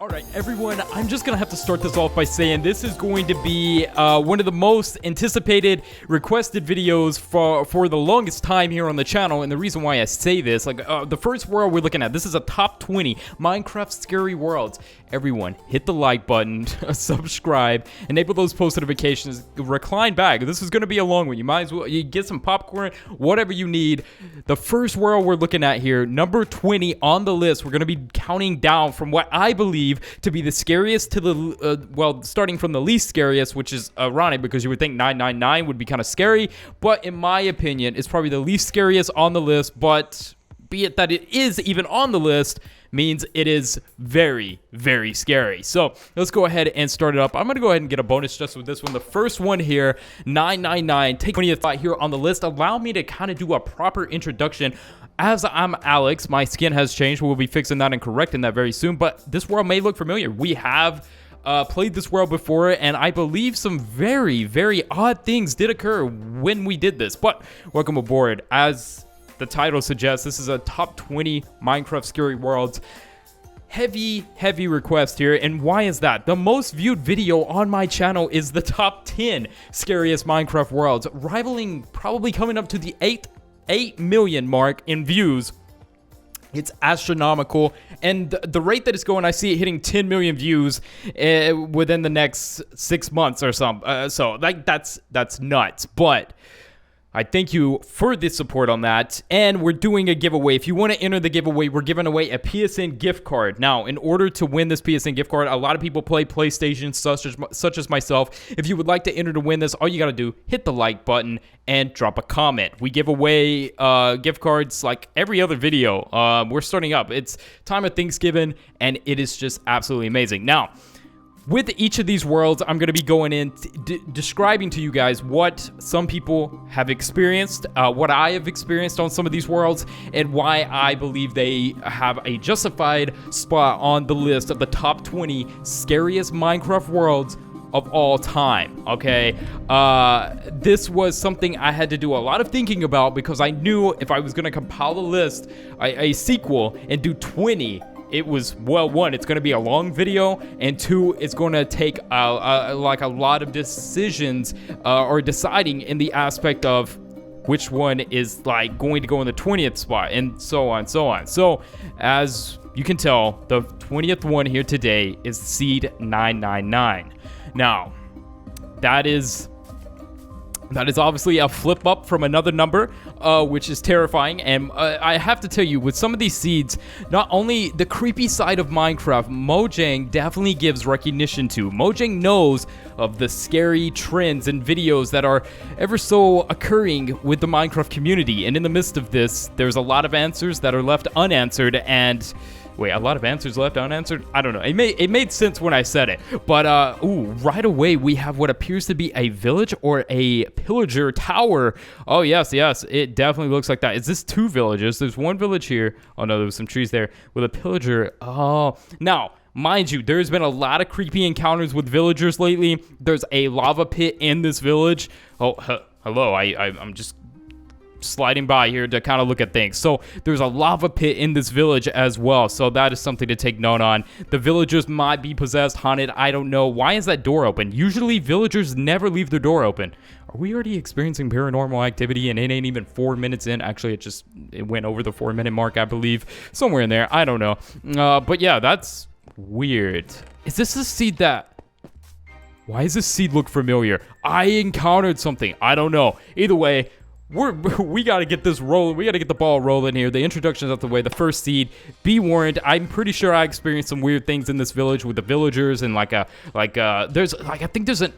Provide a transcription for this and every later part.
Alright everyone, I'm just gonna have to start this off by saying this is going to be one of the most anticipated requested videos for the longest time here on the channel. And the reason why I say this, like the first world we're looking at, this is a top 20 Minecraft scary worlds. Everyone hit the like button, subscribe, enable those post notifications, recline back. This is gonna be a long one. You might as well get some popcorn, whatever you need. The first world we're looking at here, number 20 on the list. We're gonna be counting down from what I believe to be the scariest to the well, starting from the least scariest, which is ironic because you would think 999 would be kind of scary, but in my opinion it's probably the least scariest on the list. But be it that it is even on the list means it is very, very scary. So let's go ahead and start it up. I'm gonna go ahead and get a bonus just with this one. The first one here, 999, take 20th spot here on the list. Allow me to kind of do a proper introduction. As I'm Alex, my skin has changed. We'll be fixing that and correcting that very soon, but this world may look familiar. We have played this world before, and I believe some very, very odd things did occur when we did this. But welcome aboard. As the title suggests, this is a top 20 Minecraft scary worlds. Heavy request here. And why is that? The most viewed video on my channel is the top 10 scariest Minecraft worlds, rivaling, probably coming up to the 8 million mark in views. It's astronomical, and the rate that it's going, I see it hitting 10 million views within the next 6 months or something. So like that's nuts. But I thank you for the support on that, and we're doing a giveaway. If you want to enter the giveaway, we're giving away a PSN gift card. Now, in order to win this PSN gift card, a lot of people play PlayStation, such as myself. If you would like to enter to win this, all you got to do, hit the like button and drop a comment. We give away gift cards like every other video. We're starting up. It's time of Thanksgiving, and it is just absolutely amazing. Now, with each of these worlds, I'm going to be going in describing to you guys what some people have experienced, what I have experienced on some of these worlds, and why I believe they have a justified spot on the list of the top 20 scariest Minecraft worlds of all time. Okay, this was something I had to do a lot of thinking about, because I knew if I was going to compile the list, a sequel, and do 20, it was, well, one, it's going to be a long video, and two, it's going to take like a lot of decisions or deciding in the aspect of which one is like going to go in the 20th spot, and so on, so on. So as you can tell, the 20th one here today is Seed 999. Now, that is obviously a flip up from another number, which is terrifying. And I have to tell you, with some of these seeds, not only the creepy side of Minecraft, Mojang definitely gives recognition to. Mojang knows of the scary trends and videos that are ever so occurring with the Minecraft community. And in the midst of this, there's a lot of answers that are left unanswered. And wait, a lot of answers left unanswered? I don't know. It made sense when I said it. But, ooh, right away, we have what appears to be a village or a pillager tower. Oh, yes, it definitely looks like that. Is this two villages? There's one village here. Oh, no, there's some trees there with a pillager. Oh, now, mind you, there's been a lot of creepy encounters with villagers lately. There's a lava pit in this village. Oh, hello, I'm just sliding by here to kind of look at things. So there's a lava pit in this village as well, so that is something to take note on. The villagers might be possessed, haunted, I don't know. Why is that door open? Usually villagers never leave their door open. Are we already experiencing paranormal activity and it ain't even 4 minutes in? Actually, it went over the 4-minute mark, I believe, somewhere in there. I don't know. But yeah, that's weird. Is this a seed that... Why does this seed look familiar? I encountered something. I don't know. Either way, we got to get this rolling. We got to get the ball rolling here. The introduction's out the way. The first seed, be warned. I'm pretty sure I experienced some weird things in this village with the villagers, and there's I think there's an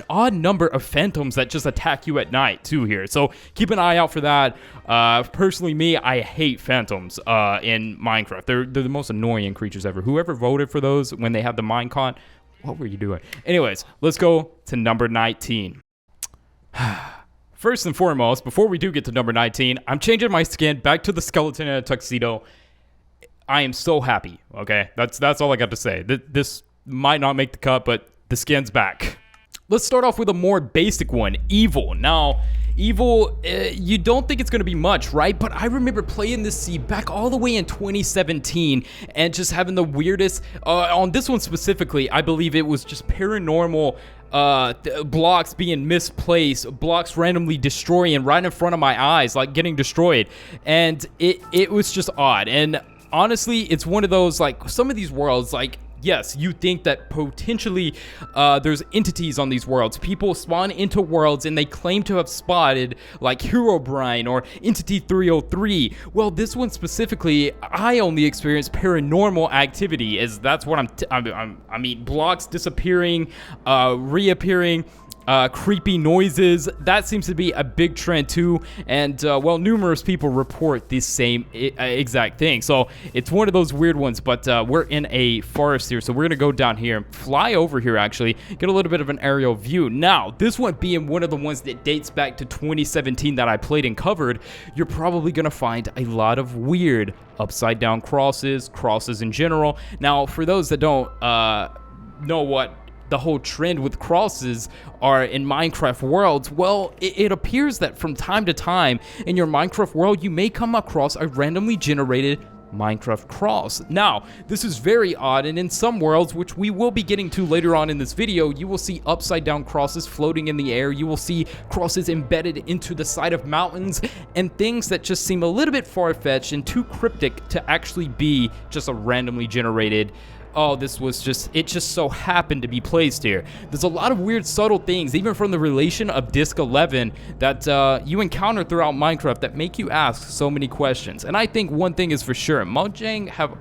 odd number of phantoms that just attack you at night too here. So keep an eye out for that. Personally, me, I hate phantoms in Minecraft. They're the most annoying creatures ever. Whoever voted for those when they had the Minecon, what were you doing? Anyways, let's go to number 19. First and foremost, before we do get to number 19, I'm changing my skin back to the skeleton in a tuxedo. I am so happy, okay? That's all I got to say. This might not make the cut, but the skin's back. Let's start off with a more basic one, Evil. Now, Evil, you don't think it's going to be much, right? But I remember playing this seed back all the way in 2017 and just having the weirdest, on this one specifically, I believe it was just paranormal blocks being misplaced, blocks randomly destroying right in front of my eyes, like getting destroyed. And it was just odd. And honestly, it's one of those, like, some of these worlds, like, yes, you think that potentially there's entities on these worlds. People spawn into worlds and they claim to have spotted like Herobrine or Entity 303. Well, this one specifically, I only experienced paranormal activity, as that's what I mean, blocks disappearing, reappearing. Creepy noises, that seems to be a big trend too, and well, numerous people report the same exact thing. So it's one of those weird ones, but we're in a forest here, so we're gonna go down here, fly over here actually, get a little bit of an aerial view. Now, this one being one of the ones that dates back to 2017 that I played and covered, you're probably gonna find a lot of weird upside down crosses in general. Now, for those that don't know what the whole trend with crosses are in Minecraft worlds, well, it appears that from time to time in your Minecraft world, you may come across a randomly generated Minecraft cross. Now, this is very odd, and in some worlds, which we will be getting to later on in this video, you will see upside down crosses floating in the air. You will see crosses embedded into the side of mountains, and things that just seem a little bit far-fetched and too cryptic to actually be just a randomly generated, oh, this was just, it just so happened to be placed here. There's a lot of weird subtle things, even from the relation of Disc 11, that you encounter throughout Minecraft that make you ask so many questions. And I think one thing is for sure, Mojang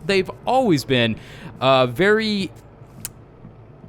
they've always been very,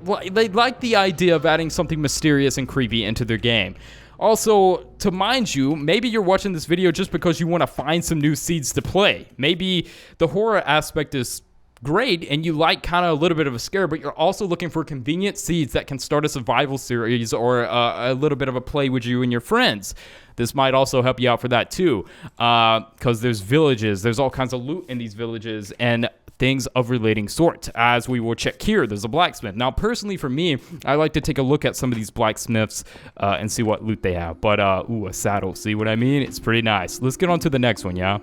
well, they like the idea of adding something mysterious and creepy into their game. Also, to mind you, maybe you're watching this video just because you want to find some new seeds to play. Maybe the horror aspect is great and you like kind of a little bit of a scare, but you're also looking for convenient seeds that can start a survival series or a little bit of a play with you and your friends. This might also help you out for that too, because there's villages, there's all kinds of loot in these villages and things of relating sort. As we will check here, there's a blacksmith. Now, personally for me, I like to take a look at some of these blacksmiths and see what loot they have. But, ooh, a saddle, see what I mean? It's pretty nice. Let's get on to the next one, yeah?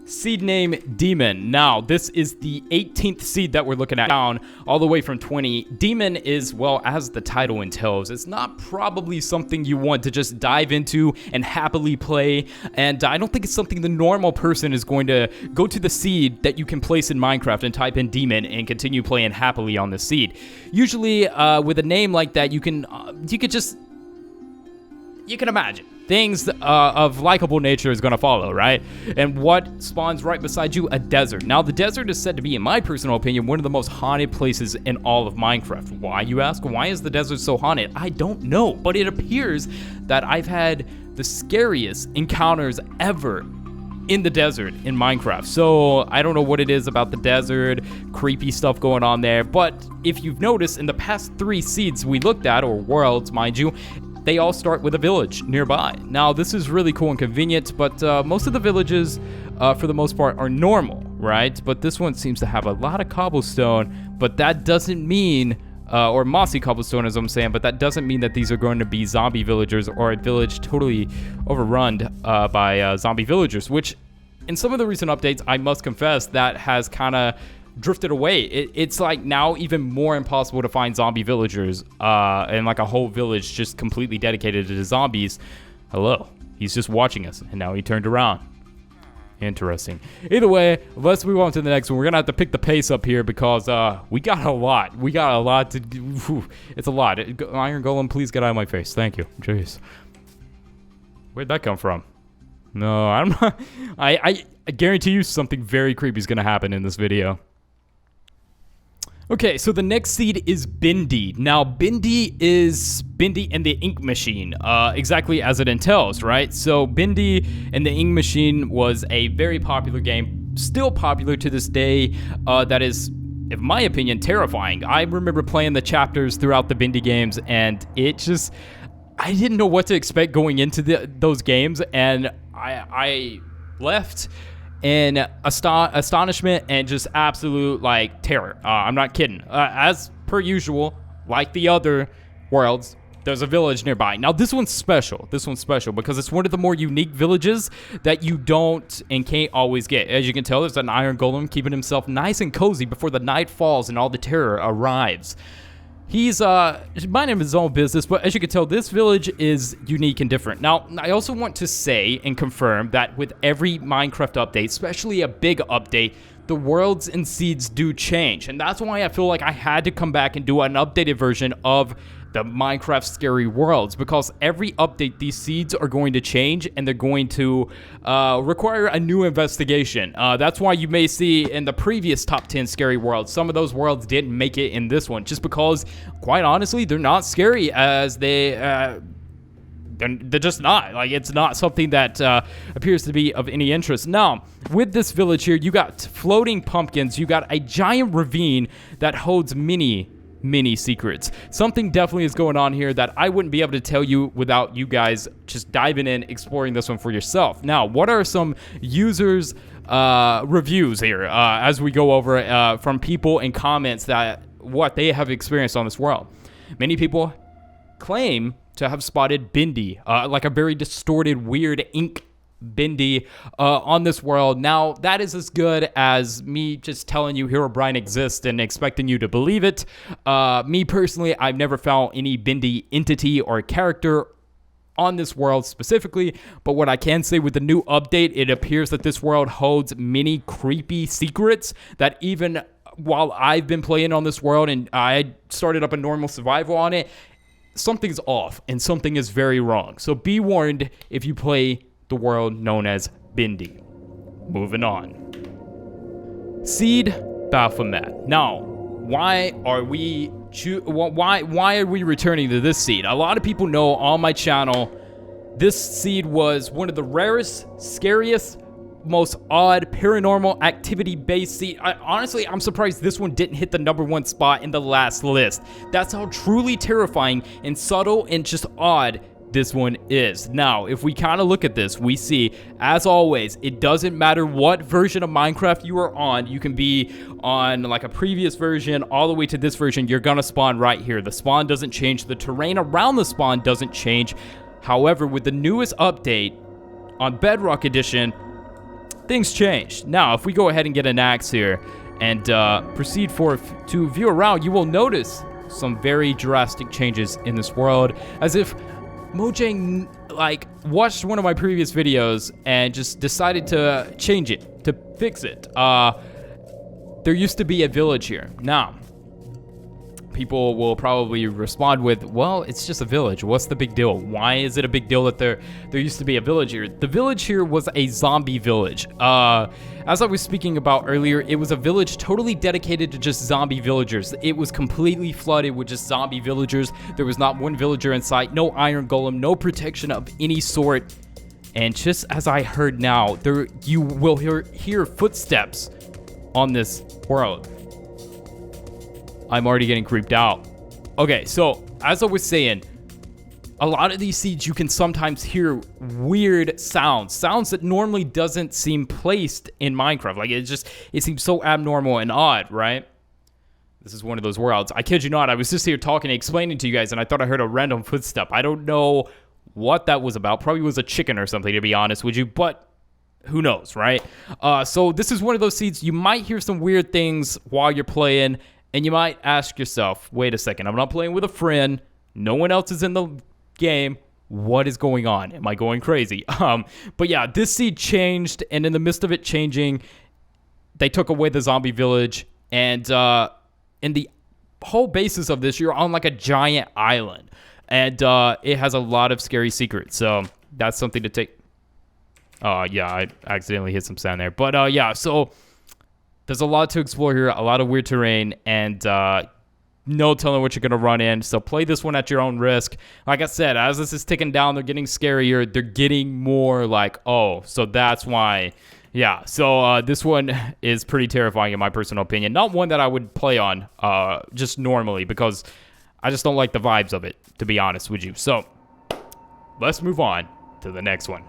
Seed name Demon. Now, this is the 18th seed that we're looking at, down all the way from 20. Demon is, well, as the title entails, it's not probably something you want to just dive into and happily play, and I don't think it's something the normal person is going to go to the seed that you can place in Minecraft and type in Demon and continue playing happily on the seed. Usually, with a name like that, you can imagine things of likable nature is going to follow, right? And what spawns right beside you? A desert. Now, the desert is said to be, in my personal opinion, one of the most haunted places in all of Minecraft. Why, you ask? Why is the desert so haunted? I don't know, but it appears that I've had the scariest encounters ever in the desert in Minecraft. So I don't know what it is about the desert, creepy stuff going on there, but if you've noticed, in the past 3 seeds we looked at, or worlds, mind you, they all start with a village nearby. Now, this is really cool and convenient, but most of the villages, for the most part, are normal, right? But this one seems to have a lot of cobblestone, but that doesn't mean, or mossy cobblestone, as I'm saying, but that doesn't mean that these are going to be zombie villagers or a village totally overrun by zombie villagers, which, in some of the recent updates, I must confess, that has kind of drifted away. It's like now even more impossible to find zombie villagers and like a whole village just completely dedicated to the zombies. Hello, he's just watching us and now he turned around. Interesting. Either way, let's move on to the next one. We're gonna have to pick the pace up here because we got a lot to do. Whew, it's a lot. Iron Golem, please get out of my face. Thank you. Jeez, where'd that come from? No, I'm not. I guarantee you something very creepy is gonna happen in this video. Okay, so the next seed is Bindi. Now, Bindi is Bindi and the Ink Machine, exactly as it entails, right? So, Bindi and the Ink Machine was a very popular game, still popular to this day, that is, in my opinion, terrifying. I remember playing the chapters throughout the Bindi games, and it just, I didn't know what to expect going into those games, and I left in astonishment and just absolute, like, terror. I'm not kidding. As per usual, like the other worlds, there's a village nearby. Now, this one's special. This one's special because it's one of the more unique villages that you don't and can't always get. As you can tell, there's an iron golem keeping himself nice and cozy before the night falls and all the terror arrives. He's minding his own business, but as you can tell, this village is unique and different. Now, I also want to say and confirm that with every Minecraft update, especially a big update, the worlds and seeds do change. And that's why I feel like I had to come back and do an updated version of the Minecraft Scary Worlds, because every update, these seeds are going to change and they're going to require a new investigation. That's why you may see in the previous top 10 Scary Worlds, some of those worlds didn't make it in this one, just because, quite honestly, they're not scary as they're just not. Like, it's not something that appears to be of any interest. Now, with this village here, you got floating pumpkins, you got a giant ravine that holds many secrets. Something definitely is going on here that I wouldn't be able to tell you without you guys just diving in, exploring this one for yourself. Now, what are some users' reviews here as we go over from people and comments that what they have experienced on this world? Many people claim to have spotted Bindi, like a very distorted, weird ink Bindi on this world. Now, that is as good as me just telling you Herobrine exists and expecting you to believe it. Me personally, I've never found any Bindi entity or character on this world specifically, but what I can say with the new update, it appears that this world holds many creepy secrets that even while I've been playing on this world and I started up a normal survival on it, something's off and something is very wrong. So be warned if you play the world known as Bindi. Moving on. Seed Baphomet. Now, why are we returning to this seed? A lot of people know on my channel, this seed was one of the rarest, scariest, most odd paranormal activity based seed. Honestly, I'm surprised this one didn't hit the #1 spot in the last list. That's how truly terrifying and subtle and just odd this one is. Now, if we kind of look at this, we see, as always, it doesn't matter what version of Minecraft you are on. You can be on like a previous version all the way to this version. You're gonna spawn right here. The spawn doesn't change. The terrain around the spawn doesn't change. However, with the newest update on Bedrock Edition, things changed. Now, if we go ahead and get an axe here and proceed to view around, you will notice some very drastic changes in this world, as if Mojang like watched one of my previous videos and just decided to change it, to fix it. There used to be a village here. Now, people will probably respond with, well, it's just a village. What's the big deal? Why is it a big deal that there used to be a village here? The village here was a zombie village. As I was speaking about earlier, it was a village totally dedicated to just zombie villagers. It was completely flooded with just zombie villagers. There was not one villager in sight, no iron golem, no protection of any sort. And just as I heard now, you will hear footsteps on this world. I'm already getting creeped out. Okay, so as I was saying, a lot of these seeds you can sometimes hear weird sounds that normally doesn't seem placed in Minecraft. Like it seems so abnormal and odd, right? This is one of those worlds. I kid you not, I was just here talking and explaining to you guys and I thought I heard a random footstep. I don't know what that was about. Probably was a chicken or something, to be honest with you, but who knows, right? So this is one of those seeds. You might hear some weird things while you're playing. And you might ask yourself, wait a second, I'm not playing with a friend. No one else is in the game. What is going on? Am I going crazy? But yeah, this seed changed, and in the midst of it changing, they took away the zombie village. And in the whole basis of this, you're on like a giant island. And it has a lot of scary secrets. So that's something to take. Yeah, I accidentally hit some sand there. But yeah, so there's a lot to explore here, a lot of weird terrain, and no telling what you're going to run in. So play this one at your own risk. Like I said, as this is ticking down, they're getting scarier. They're getting more like, oh, so that's why. Yeah, so this one is pretty terrifying in my personal opinion. Not one that I would play on just normally because I just don't like the vibes of it, to be honest with you. So let's move on to the next one.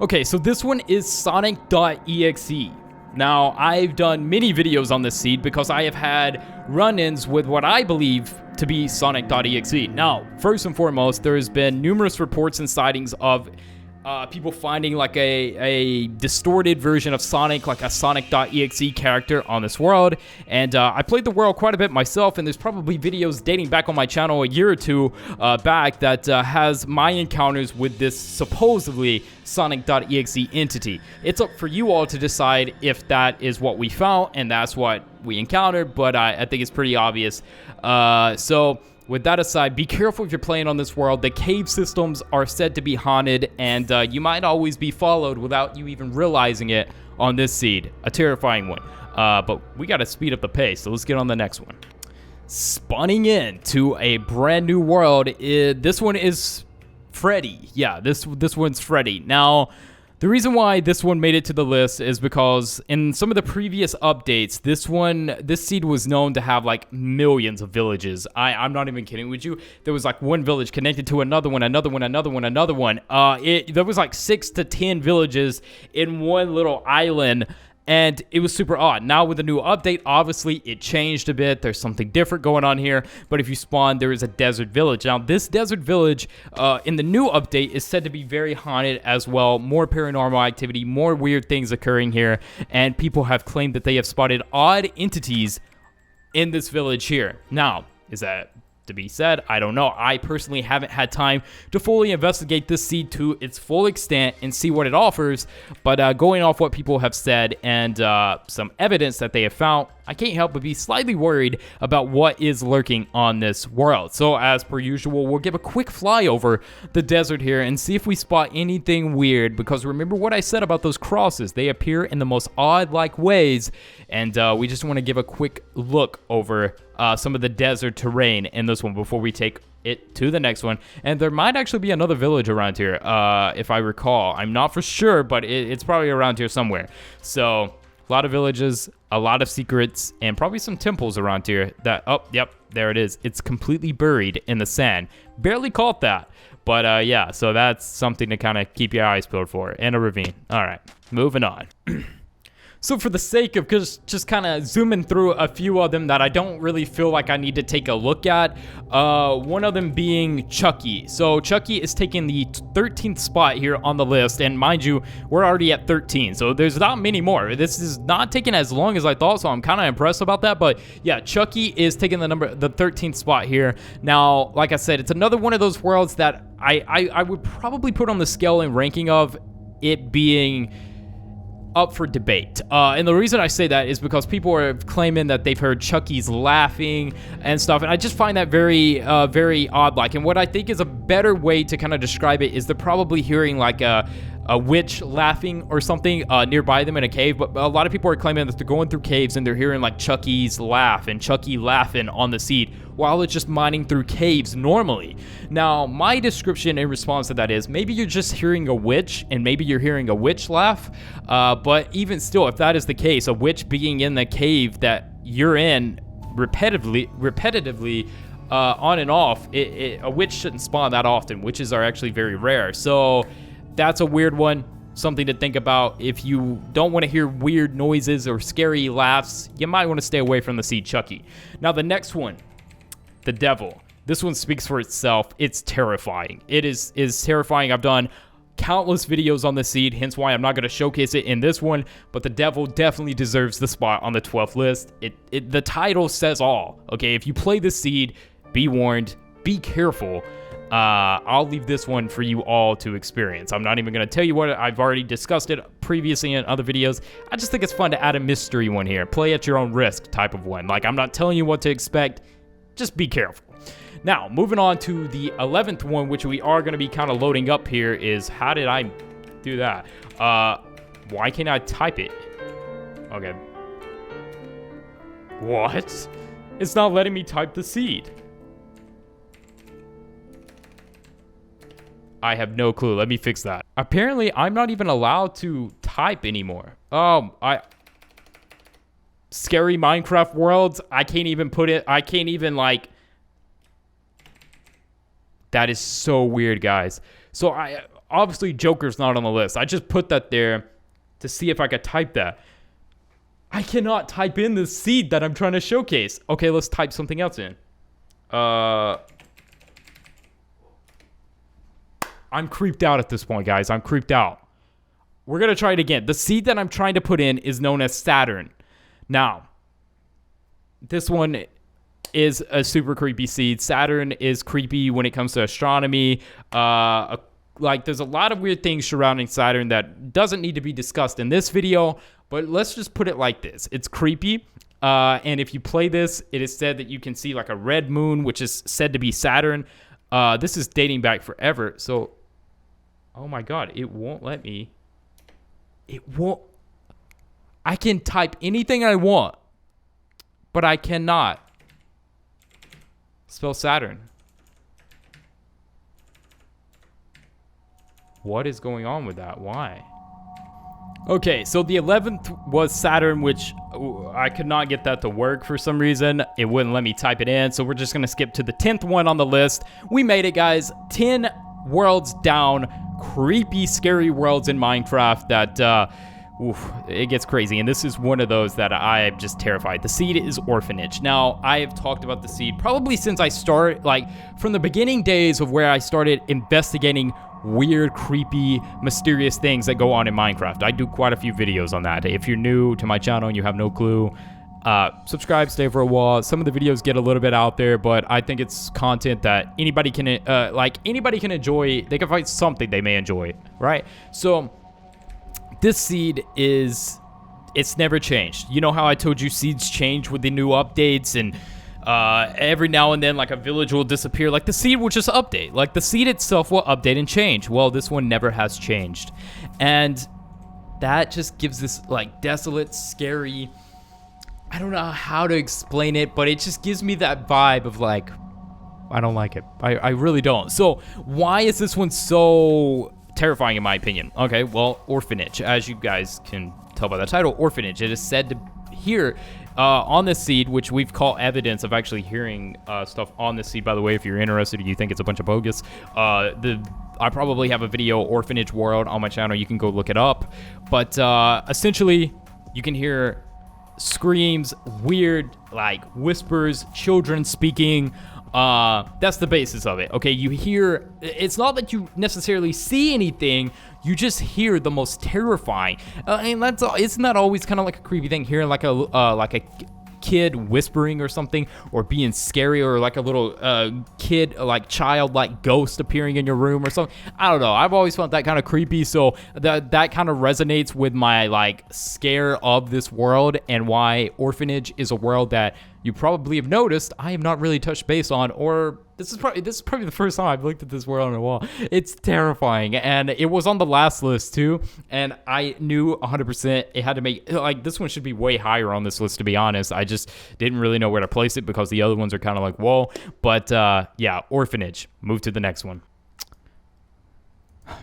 Okay, so this one is Sonic.exe. Now, I've done many videos on this seed because I have had run-ins with what I believe to be Sonic.exe. Now, first and foremost, there has been numerous reports and sightings of people finding like a distorted version of Sonic, like a Sonic.exe character on this world. And I played the world quite a bit myself, and there's probably videos dating back on my channel a year or two back that has my encounters with this supposedly Sonic.exe entity. It's up for you all to decide if that is what we found and that's what we encountered, but I think it's pretty obvious. So with that aside, be careful if you're playing on this world. The cave systems are said to be haunted, and you might always be followed without you even realizing it on this seed. A terrifying one. But we gotta speed up the pace, so let's get on the next one. Spawning in to a brand new world. This one is Freddy. Yeah, this one's Freddy. Now, the reason why this one made it to the list is because in some of the previous updates, this seed was known to have like millions of villages. I'm not even kidding with you. There was like one village connected to another one, another one, another one, another one. There was like 6 to 10 villages in one little island. And it was super odd. Now with the new update, obviously it changed a bit. There's something different going on here. But if you spawn, there is a desert village. Now this desert village in the new update is said to be very haunted as well. More paranormal activity, more weird things occurring here. And people have claimed that they have spotted odd entities in this village here. Now, is that to be said? I don't know. I personally haven't had time to fully investigate this seed to its full extent and see what it offers, but going off what people have said and some evidence that they have found, I can't help but be slightly worried about what is lurking on this world. So as per usual, we'll give a quick fly over the desert here and see if we spot anything weird, because remember what I said about those crosses. They appear in the most odd-like ways, and we just want to give a quick look over some of the desert terrain in this one before we take it to the next one. And there might actually be another village around here, if I recall. I'm not for sure, but it's probably around here somewhere. So a lot of villages, a lot of secrets, and probably some temples around here that, oh, yep, there it is. It's completely buried in the sand. Barely caught that. But yeah, so that's something to kind of keep your eyes peeled for. And a ravine. All right, moving on. So for the sake of just kind of zooming through a few of them that I don't really feel like I need to take a look at, one of them being Chucky. So Chucky is taking the 13th spot here on the list, and mind you, we're already at 13, so there's not many more. This is not taking as long as I thought, so I'm kind of impressed about that. But yeah, Chucky is taking the 13th spot here. Now, like I said, it's another one of those worlds that I would probably put on the scale and ranking of it being up for debate. And the reason I say that is because people are claiming that they've heard Chucky's laughing and stuff, and I just find that very odd-like. And what I think is a better way to kind of describe it is they're probably hearing like a witch laughing or something nearby them in a cave. But a lot of people are claiming that they're going through caves and they're hearing like Chucky's laugh and Chucky laughing on the seed while it's just mining through caves normally. Now, my description in response to that is maybe you're just hearing a witch and maybe you're hearing a witch laugh. But even still, if that is the case, a witch being in the cave that you're in repetitively on and off, a witch shouldn't spawn that often. Witches are actually very rare. So that's a weird one, something to think about. If you don't want to hear weird noises or scary laughs, you might want to stay away from the seed Chucky. Now the next one, the devil. This one speaks for itself. It's terrifying. It is terrifying. I've done countless videos on the seed, hence why I'm not going to showcase it in this one, but the devil definitely deserves the spot on the 12th list. The title says all. Okay, if you play the seed, be warned, be careful. I'll leave this one for you all to experience. I'm not even going to tell you what I've already discussed it previously in other videos. I just think it's fun to add a mystery one here. Play at your own risk type of one. Like, I'm not telling you what to expect. Just be careful. Now, moving on to the 11th one, which we are going to be kind of loading up here, is how did I do that? Why can't I type it? Okay. What? It's not letting me type the seed. I have no clue. Let me fix that. Apparently, I'm not even allowed to type anymore. Scary Minecraft worlds. I can't even put it. I can't even, like... That is so weird, guys. So, obviously, Joker's not on the list. I just put that there to see if I could type that. I cannot type in the seed that I'm trying to showcase. Okay, let's type something else in. I'm creeped out at this point, guys. I'm creeped out. We're going to try it again. The seed that I'm trying to put in is known as Saturn. Now, this one is a super creepy seed. Saturn is creepy when it comes to astronomy. Like, there's a lot of weird things surrounding Saturn that doesn't need to be discussed in this video, but let's just put it like this. It's creepy, and if you play this, it is said that you can see like a red moon, which is said to be Saturn. This is dating back forever, so... Oh my god, it won't let me. It won't... I can type anything I want, but I cannot spell Saturn. What is going on with that? Why? Okay, so the 11th was Saturn, which I could not get that to work for some reason. It wouldn't let me type it in, so we're just going to skip to the 10th one on the list. We made it, guys. 10 worlds down. Creepy, scary worlds in Minecraft that, it gets crazy. And this is one of those that I'm just terrified. The seed is Orphanage. Now, I have talked about the seed probably since I started, like, from the beginning days of where I started investigating weird, creepy, mysterious things that go on in Minecraft. I do quite a few videos on that. If you're new to my channel and you have no clue, subscribe, stay for a while. Some of the videos get a little bit out there, but I think it's content that anybody can, anybody can enjoy. They can find something they may enjoy, right? So this seed is, it's never changed. You know how I told you seeds change with the new updates, and every now and then, like, a village will disappear. Like, the seed will just update. Like, the seed itself will update and change. Well, this one never has changed. And that just gives this, like, desolate, scary... I don't know how to explain it, but it just gives me that vibe of, like, I don't like it. I really don't. So, why is this one so terrifying, in my opinion? Okay, well, Orphanage. As you guys can tell by the title, Orphanage. It is said to here... on this seed, which we've caught evidence of actually hearing stuff on this seed, by the way, if you're interested or you think it's a bunch of bogus, I probably have a video, Orphanage World, on my channel. You can go look it up. But essentially, you can hear screams, weird, like, whispers, children speaking. That's the basis of it. Okay, you hear, it's not that you necessarily see anything, you just hear the most terrifying, and that's, isn't that always kind of like a creepy thing, hearing like a kid whispering or something, or being scary, or like a little kid, like child, like ghost appearing in your room or something. I don't know, I've always found that kind of creepy, so that kind of resonates with my, like, scare of this world, and why Orphanage is a world that you probably have noticed I have not really touched base on, or this is probably the first time I've looked at this world in a while. It's terrifying, and it was on the last list too, and I knew 100% it had to make, like, this one should be way higher on this list, to be honest. I just didn't really know where to place it because the other ones are kind of like, whoa. But yeah, Orphanage. Move to the next one.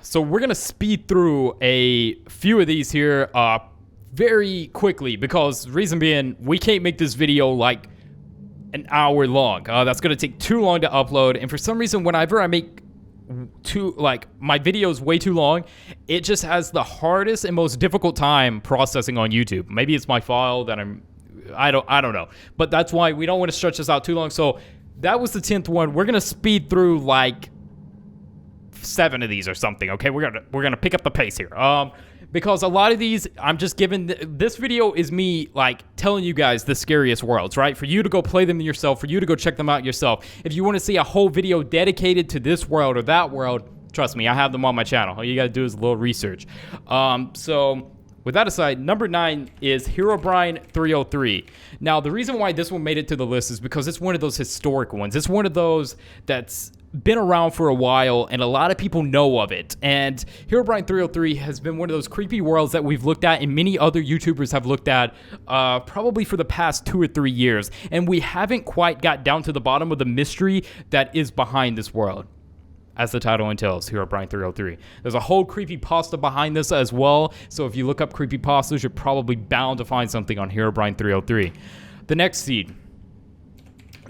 So we're gonna speed through a few of these here very quickly, because reason being, we can't make this video like an hour long. That's gonna take too long to upload, and for some reason, whenever I make my videos way too long, it just has the hardest and most difficult time processing on YouTube. Maybe it's my file that I don't know, but that's why we don't want to stretch this out too long. So that was the 10th one. We're gonna speed through like 7 of these or something. Okay, we're gonna pick up the pace here. Because a lot of these, I'm just giving, this video is me, like, telling you guys the scariest worlds, right? For you to go play them yourself, for you to go check them out yourself. If you want to see a whole video dedicated to this world or that world, trust me, I have them on my channel. All you gotta do is a little research. So, with that aside, number 9 is Herobrine 303. Now, the reason why this one made it to the list is because it's one of those historic ones. It's one of those that's been around for a while, and a lot of people know of it. And Herobrine 303 has been one of those creepy worlds that we've looked at, and many other YouTubers have looked at probably for the past 2 or 3 years. And we haven't quite got down to the bottom of the mystery that is behind this world. As the title entails, Herobrine 303. There's a whole creepypasta behind this as well, so if you look up creepypastas, you're probably bound to find something on Herobrine 303. The next seed,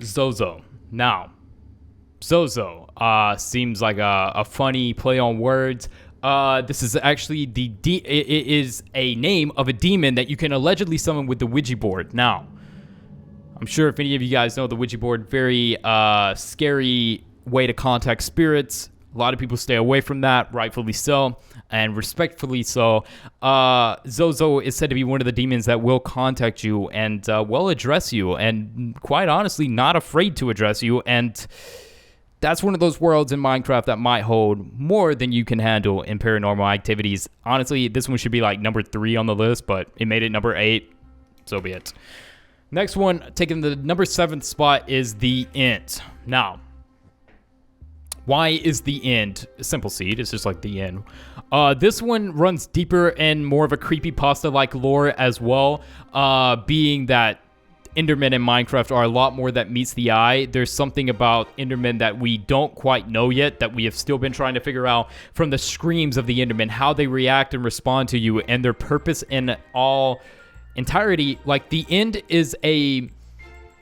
Zozo. Now, Zozo seems like a funny play on words. This is actually it is a name of a demon that you can allegedly summon with the Ouija board. Now, I'm sure if any of you guys know the Ouija board, very scary way to contact spirits. A lot of people stay away from that, rightfully so, and respectfully so. Zozo is said to be one of the demons that will contact you and will address you, and quite honestly, not afraid to address you. And that's one of those worlds in Minecraft that might hold more than you can handle in paranormal activities. Honestly, this one should be like number 3 on the list, but it made it number 8. So be it. Next one, taking the number 7th spot, is the End. Now, why is the End a simple seed? It's just like the End. This one runs deeper and more of a creepypasta-like lore as well, being that Endermen in Minecraft are a lot more that meets the eye. There's something about Endermen that we don't quite know yet, that we have still been trying to figure out from the screams of the Endermen, how they react and respond to you, and their purpose in all entirety. Like, the End is a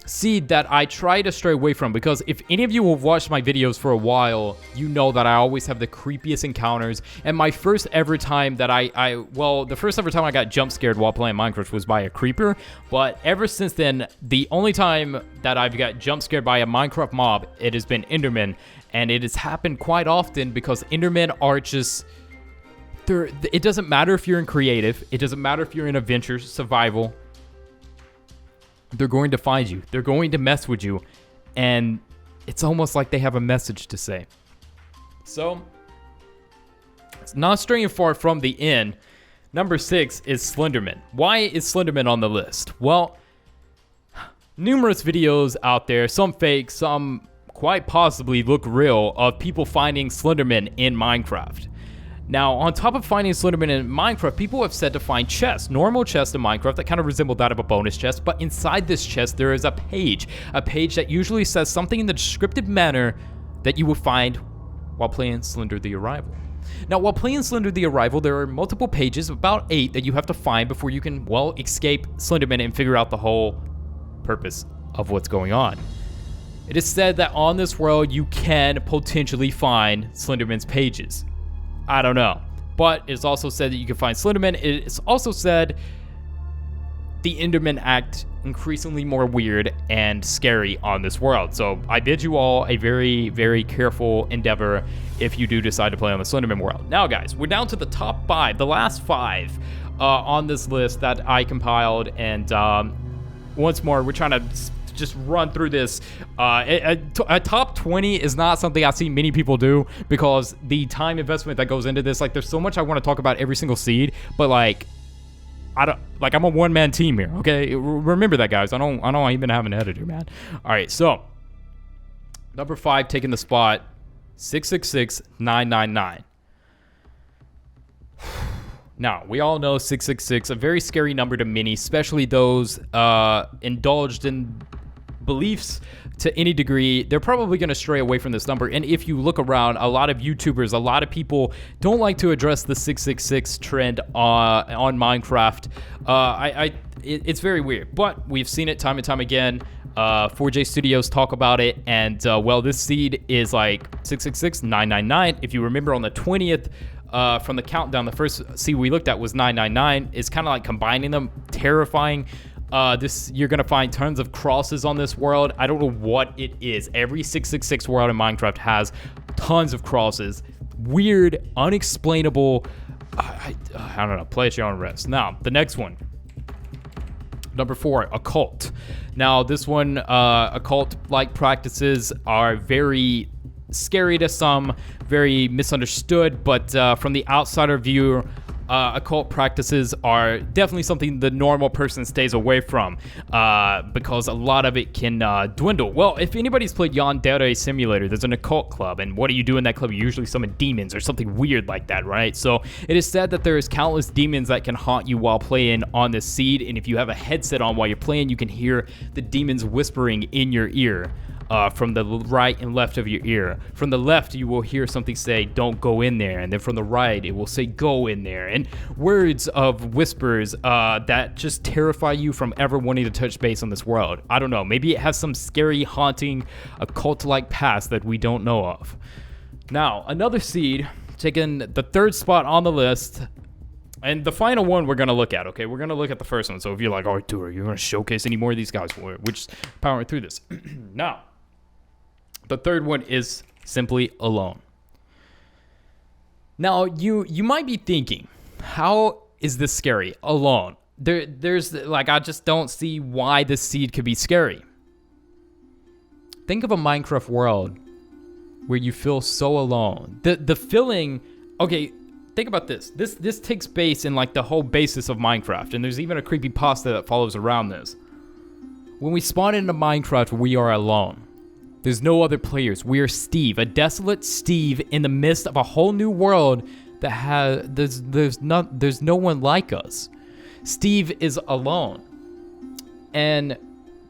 seed that I try to stray away from, because if any of you have watched my videos for a while, you know that I always have the creepiest encounters. And my first ever time that the first ever time I got jump scared while playing Minecraft was by a creeper. But ever since then, the only time that I've got jump scared by a Minecraft mob, it has been Enderman. And it has happened quite often because Endermen are just... it doesn't matter if you're in creative. It doesn't matter if you're in adventure, survival. They're going to find you. They're going to mess with you. And it's almost like they have a message to say. So, it's not straying far from the End. Number 6 is Slenderman. Why is Slenderman on the list? Well, numerous videos out there, some fake, some quite possibly look real, of people finding Slenderman in Minecraft. Now, on top of finding Slenderman in Minecraft, people have said to find chests, normal chests in Minecraft that kind of resemble that of a bonus chest, but inside this chest there is a page that usually says something in the descriptive manner that you will find while playing Slender the Arrival. Now, while playing Slender the Arrival, there are multiple pages, about 8, that you have to find before you can, well, escape Slenderman and figure out the whole purpose of what's going on. It is said that on this world, you can potentially find Slenderman's pages. I don't know. But it's also said that you can find Slenderman. It's also said the Endermen act increasingly more weird and scary on this world. So I bid you all a very, very careful endeavor if you do decide to play on the Slenderman world. Now, guys, we're down to the top 5, the last 5 on this list that I compiled. And once more, we're trying to just run through this. A top 20 is not something I see many people do, because the time investment that goes into this, like, there's so much I want to talk about every single seed, but like, I'm a one-man team here, okay? Remember that, guys. I don't even have an editor, man. All right, so number 5 taking the spot, 666999. Now, we all know 666, a very scary number to many, especially those indulged in beliefs to any degree. They're probably going to stray away from this number. And if you look around, a lot of YouTubers, a lot of people don't like to address the 666 trend on Minecraft. It's very weird, but we've seen it time and time again. 4J Studios talk about it, and well, this seed is like 666999. If you remember, on the 20th, from the countdown, the first seed we looked at was 999. It's kind of like combining them, terrifying. You're gonna find tons of crosses on this world. I don't know what it is. Every 666 world in Minecraft has tons of crosses. Weird, unexplainable. I don't know. Play at your own risk. Now, the next one. Number 4, occult. Now, this one, occult-like practices are very scary to some, very misunderstood, but from the outsider view, occult practices are definitely something the normal person stays away from, because a lot of it can dwindle. Well, if anybody's played Yandere Simulator, there's an occult club, and what do you do in that club? You usually summon demons or something weird like that, right? So it is said that there is countless demons that can haunt you while playing on this seed, and if you have a headset on while you're playing, you can hear the demons whispering in your ear. From the right and left of your ear. From the left, you will hear something say, "Don't go in there," and then from the right, it will say, "Go in there." And words of whispers that just terrify you from ever wanting to touch base on this world. I don't know, maybe it has some scary, haunting, occult-like past that we don't know of. Now, another seed taking the third spot on the list, and the final one we're going to look at, okay? We're going to look at the first one. So if you're like, oh, dude, are you going to showcase any more of these guys? We're just powering through this. Now, the third one is simply Alone. Now, you might be thinking, how is this scary? Alone. There's like, I just don't see why this seed could be scary. Think of a Minecraft world where you feel so alone. The feeling, okay, think about this. This takes base in like the whole basis of Minecraft, and there's even a creepypasta that follows around this. When we spawn into Minecraft, we are alone. There's no other players. We are Steve, a desolate Steve in the midst of a whole new world that has there's no one like us. Steve is alone, and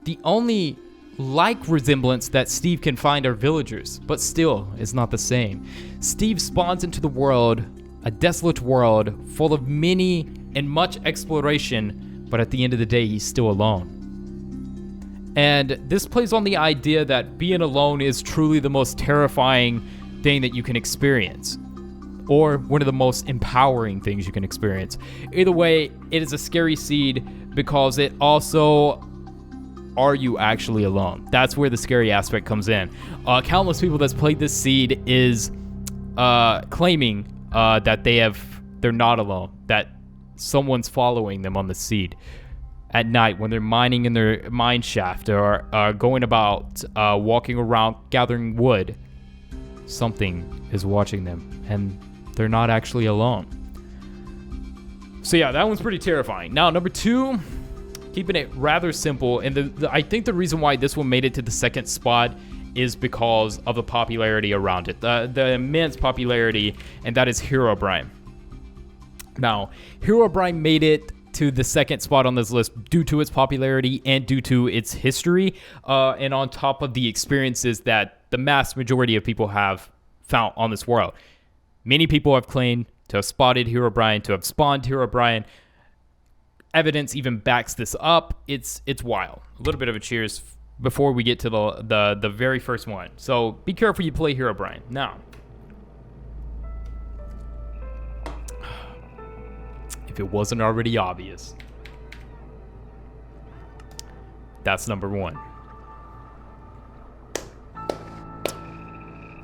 the only like resemblance that Steve can find are villagers, but still, it's not the same. Steve spawns into the world, a desolate world full of many and much exploration, but at the end of the day, he's still alone. And this plays on the idea that being alone is truly the most terrifying thing that you can experience, or one of the most empowering things you can experience. Either way, it is a scary seed because it also, are you actually alone? That's where the scary aspect comes in. Countless people that's played this seed is claiming that they're not alone, that someone's following them on the seed at night when they're mining in their mine shaft or going about walking around gathering wood. Something is watching them, and they're not actually alone. So yeah, that one's pretty terrifying. Now, number 2, keeping it rather simple, and I think the reason why this one made it to the second spot is because of the popularity around it, the immense popularity, and that is Herobrine. Now, Herobrine made it to the second spot on this list due to its popularity and due to its history, and on top of the experiences that the mass majority of people have found on this world. Many people have claimed to have spotted Herobrine, to have spawned Herobrine. Evidence even backs this up. It's wild. A little bit of a cheers before we get to the very first one. So be careful you play Herobrine. Now, if it wasn't already obvious, that's number 1.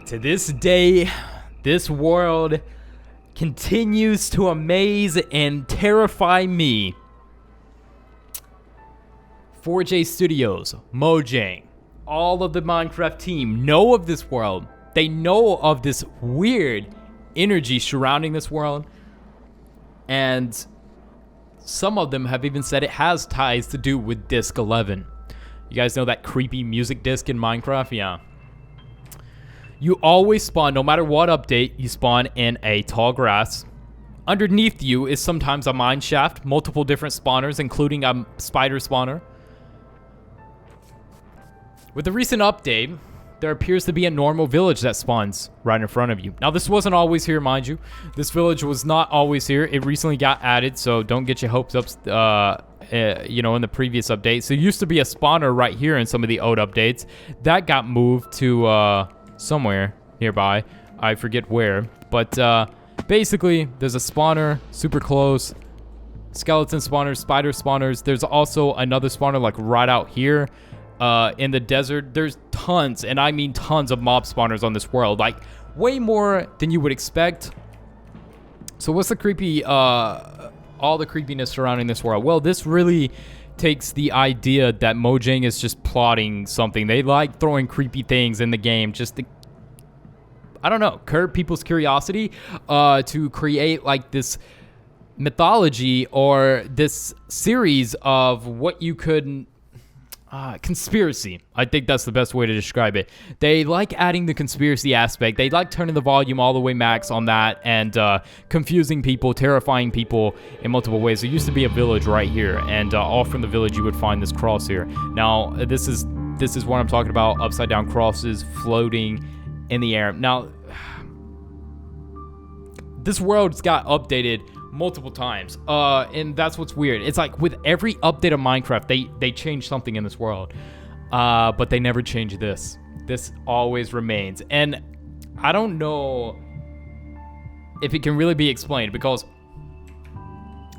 To this day, this world continues to amaze and terrify me. 4J Studios, Mojang, all of the Minecraft team know of this world. They know of this weird energy surrounding this world. And some of them have even said it has ties to do with Disc 11. You guys know that creepy music disc in Minecraft? Yeah. You always spawn, no matter what update, you spawn in a tall grass. Underneath you is sometimes a mine shaft, multiple different spawners, including a spider spawner. With the recent update, there appears to be a normal village that spawns right in front of you. Now, this wasn't always here, mind you. This village was not always here. It recently got added, so don't get your hopes up, in the previous update. So, it used to be a spawner right here in some of the old updates. That got moved to somewhere nearby. I forget where. But basically, there's a spawner super close. Skeleton spawners, spider spawners. There's also another spawner like right out here. In the desert, there's tons, and I mean tons of mob spawners on this world, like way more than you would expect. So what's the creepy, all the creepiness surrounding this world? Well, this really takes the idea that Mojang is just plotting something. They like throwing creepy things in the game just to, I don't know, curb people's curiosity, to create like this mythology or this series of what you could... conspiracy. I think that's the best way to describe it. They like adding the conspiracy aspect. They like turning the volume all the way max on that and confusing people, terrifying people in multiple ways. There used to be a village right here, and all from the village you would find this cross here. Now, this is what I'm talking about. Upside down crosses floating in the air. Now, this world's got updated multiple times, and that's what's weird. It's like with every update of Minecraft, they change something in this world, but they never change this. This always remains, and I don't know if it can really be explained, because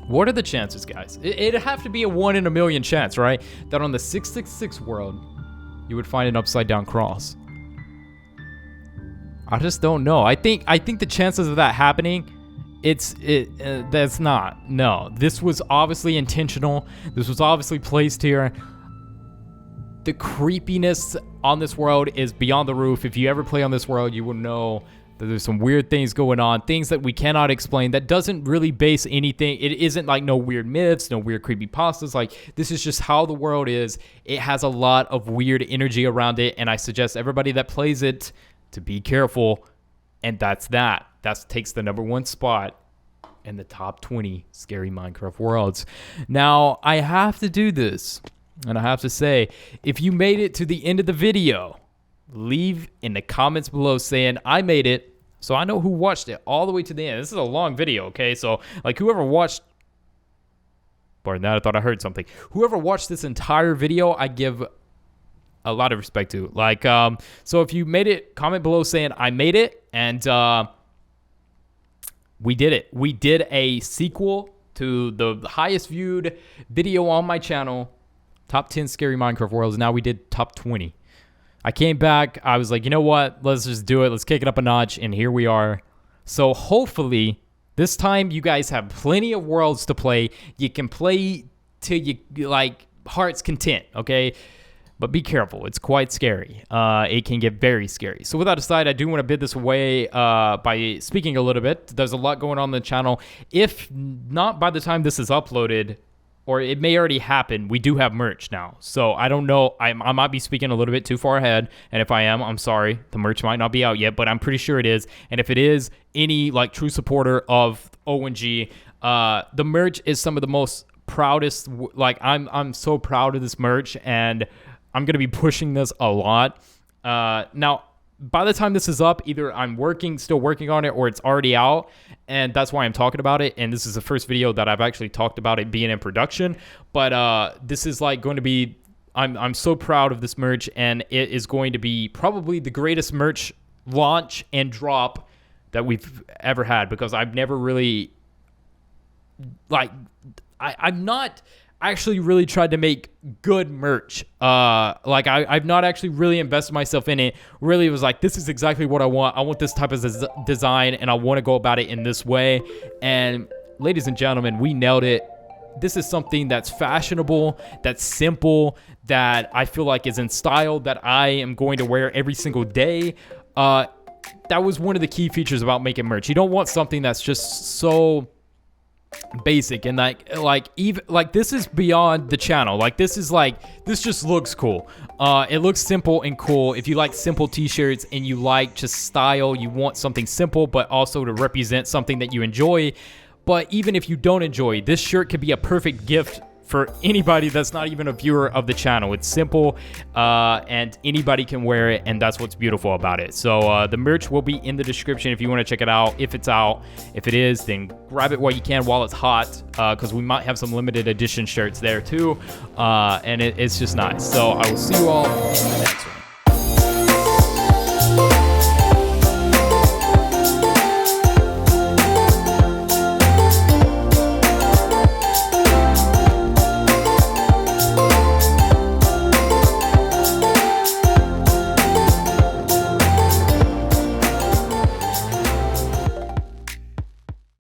what are the chances, guys? It'd have to be a 1 in a million chance, right? That on the 666 world, you would find an upside down cross. I just don't know. I think the chances of that happening, that's not. No, this was obviously intentional. This was obviously placed here. The creepiness on this world is beyond the roof. If you ever play on this world, you will know that there's some weird things going on, things that we cannot explain, that doesn't really base anything. It isn't like no weird myths, no weird creepypastas. Like, this is just how the world is. It has a lot of weird energy around it, and I suggest everybody that plays it to be careful. And that's that. That takes the #1 spot in the top 20 scary Minecraft worlds. Now, I have to do this, and I have to say, if you made it to the end of the video, leave in the comments below saying I made it, so I know who watched it all the way to the end. This is a long video, okay? So, like, whoever watched... Pardon that, I thought I heard something. Whoever watched this entire video, I give a lot of respect to. Like, so if you made it, comment below saying I made it, and we did it. We did a sequel to the highest viewed video on my channel, top 10 scary Minecraft worlds. Now we did top 20. I came back, I was like, you know what, let's just do it, let's kick it up a notch, and here we are. So hopefully, this time you guys have plenty of worlds to play. You can play till you, like, heart's content, okay? But be careful, it's quite scary. It can get very scary. So with that aside, I do want to bid this away by speaking a little bit. There's a lot going on the channel. If not by the time this is uploaded, or it may already happen, we do have merch now. So I don't know, I might be speaking a little bit too far ahead, and if I am, I'm sorry. The merch might not be out yet, but I'm pretty sure it is. And if it is, any like true supporter of ONG, the merch is some of the most proudest, like I'm so proud of this merch, and I'm gonna be pushing this a lot. Now, by the time this is up, either I'm still working on it, or it's already out, and that's why I'm talking about it. And this is the first video that I've actually talked about it being in production. But this is like going to be, I'm so proud of this merch, and it is going to be probably the greatest merch launch and drop that we've ever had, because I've never really, like, I'm not actually really tried to make good merch. Like, I've not actually really invested myself in it. Really, it was like, this is exactly what I want. I want this type of design, and I want to go about it in this way. And ladies and gentlemen, we nailed it. This is something that's fashionable, that's simple, that I feel like is in style, that I am going to wear every single day. That was one of the key features about making merch. You don't want something that's just so basic, and like even like this is beyond the channel. Like, this is like, this just looks cool. It looks simple and cool. If you like simple t-shirts and you like just style, you want something simple but also to represent something that you enjoy. But even if you don't enjoy, this shirt could be a perfect gift for anybody that's not even a viewer of the channel. It's simple, and anybody can wear it, and that's what's beautiful about it. So the merch will be in the description if you want to check it out, if it's out. If it is, then grab it while you can, while it's hot, because we might have some limited edition shirts there too, and it's just nice. So I will see you all in the next one.